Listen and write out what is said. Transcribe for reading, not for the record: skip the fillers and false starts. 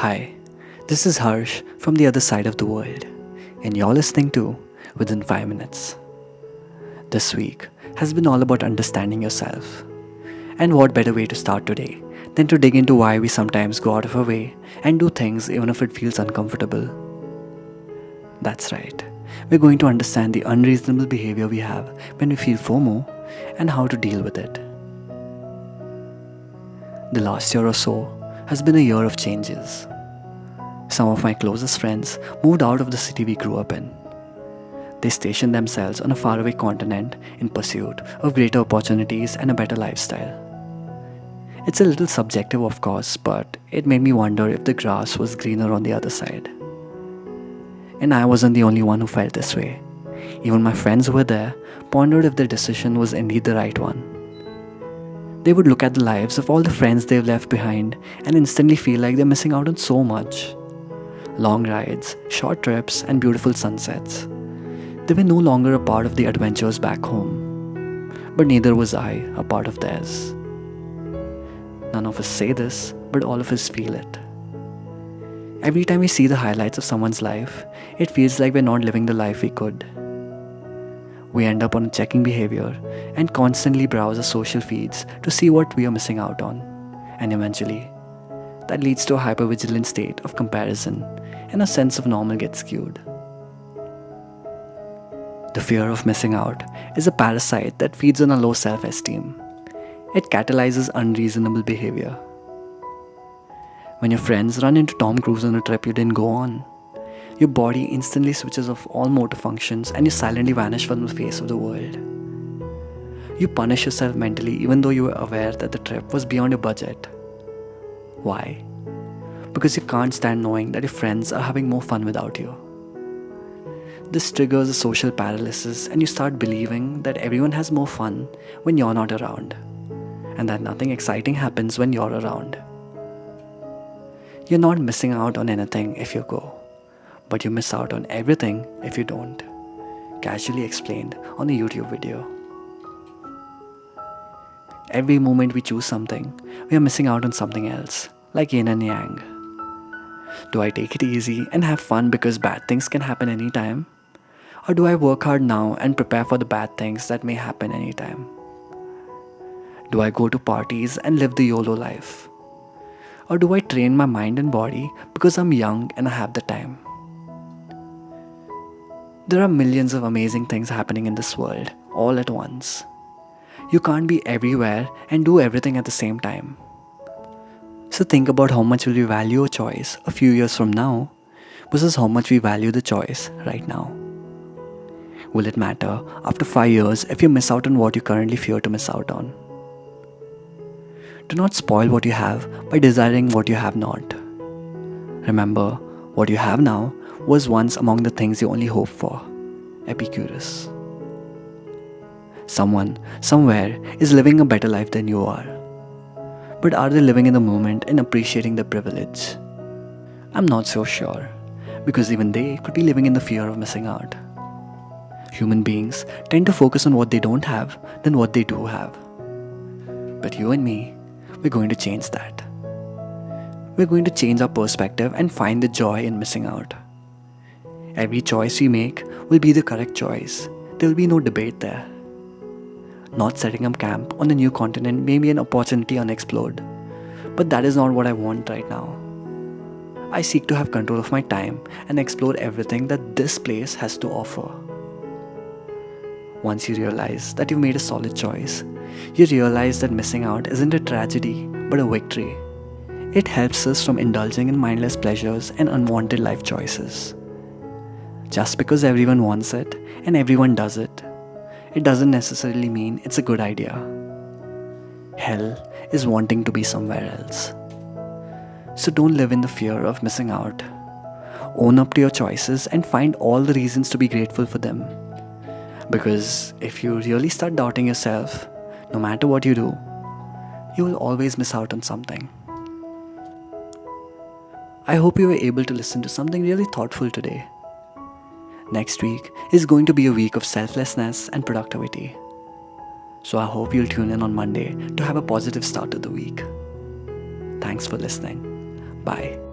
Hi, this is Harsh from the other side of the world, and you're listening to Within 5 Minutes. This week has been all about understanding yourself. And what better way to start today than to dig into why we sometimes go out of our way and do things even if it feels uncomfortable? That's right, we're going to understand the unreasonable behavior we have when we feel FOMO and how to deal with it. The last year or so has been a year of changes. Some of my closest friends moved out of the city we grew up in. They stationed themselves on a faraway continent in pursuit of greater opportunities and a better lifestyle. It's a little subjective, of course, but it made me wonder if the grass was greener on the other side. And I wasn't the only one who felt this way. Even my friends who were there pondered if their decision was indeed the right one. They would look at the lives of all the friends they've left behind and instantly feel like they're missing out on so much. Long rides, short trips, and beautiful sunsets. They were no longer a part of the adventures back home. But neither was I a part of theirs. None of us say this, but all of us feel it. Every time we see the highlights of someone's life, it feels like we're not living the life we could. We end up on a checking behavior and constantly browse our social feeds to see what we are missing out on. And eventually, that leads to a hypervigilant state of comparison and a sense of normal gets skewed. The fear of missing out is a parasite that feeds on a low self-esteem. It catalyzes unreasonable behavior. When your friends run into Tom Cruise on a trip you didn't go on, your body instantly switches off all motor functions and you silently vanish from the face of the world. You punish yourself mentally even though you were aware that the trip was beyond your budget. Why? Because you can't stand knowing that your friends are having more fun without you. This triggers a social paralysis and you start believing that everyone has more fun when you're not around, and that nothing exciting happens when you're around. You're not missing out on anything if you go, but you miss out on everything if you don't. Casually explained on a YouTube video. Every moment we choose something, we are missing out on something else, like yin and yang. Do I take it easy and have fun because bad things can happen anytime? Or do I work hard now and prepare for the bad things that may happen anytime? Do I go to parties and live the YOLO life? Or do I train my mind and body because I'm young and I have the time? There are millions of amazing things happening in this world, all at once. You can't be everywhere and do everything at the same time. So think about how much will you value a choice a few years from now versus how much we value the choice right now. Will it matter after 5 years if you miss out on what you currently fear to miss out on? Do not spoil what you have by desiring what you have not. Remember, what you have now was once among the things you only hope for. Epicurus. Someone, somewhere, is living a better life than you are. But are they living in the moment and appreciating the privilege? I'm not so sure, because even they could be living in the fear of missing out. Human beings tend to focus on what they don't have than what they do have. But you and me, we're going to change that. We're going to change our perspective and find the joy in missing out. Every choice we make will be the correct choice. There will be no debate there. Not setting up camp on a new continent may be an opportunity unexplored, but that is not what I want right now. I seek to have control of my time and explore everything that this place has to offer. Once you realize that you've made a solid choice, you realize that missing out isn't a tragedy, but a victory. It helps us from indulging in mindless pleasures and unwanted life choices. Just because everyone wants it and everyone does it, it doesn't necessarily mean it's a good idea. Hell is wanting to be somewhere else. So don't live in the fear of missing out. Own up to your choices and find all the reasons to be grateful for them. Because if you really start doubting yourself, no matter what you do, you will always miss out on something. I hope you were able to listen to something really thoughtful today. Next week is going to be a week of selflessness and productivity. So I hope you'll tune in on Monday to have a positive start to the week. Thanks for listening. Bye.